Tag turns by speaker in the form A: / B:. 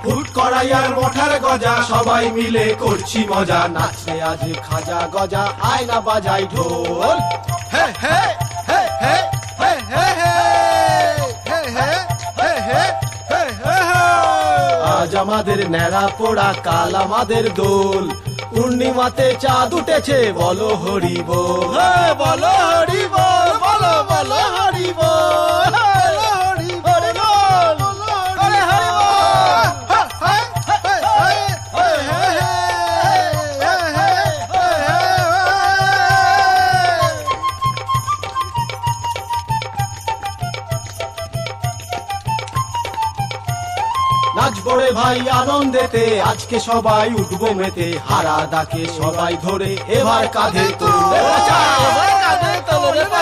A: foot করাই আর মঠার গজা সবাই মিলে করছি মজা নাচে আজ খাজা গজা আয় না বাজাই ঢোল হে হে হে হে হে হে হে হে হে হে হে হে আজ আমাদের ন্যাড়া পোড়া কাল আমাদের দোল পূর্ণিমাতে চাঁদ উঠেছে বলো হরি বল বলো হরি বল বলো বলো হরি বল হরি বল হরি হরি নাচবো রে ভাই আনন্দেতে আজকে সবাই উঠবো মেতে হারা দাকে সবাই ধরে এবার কাঁধে তোলো কাঁধে তোলো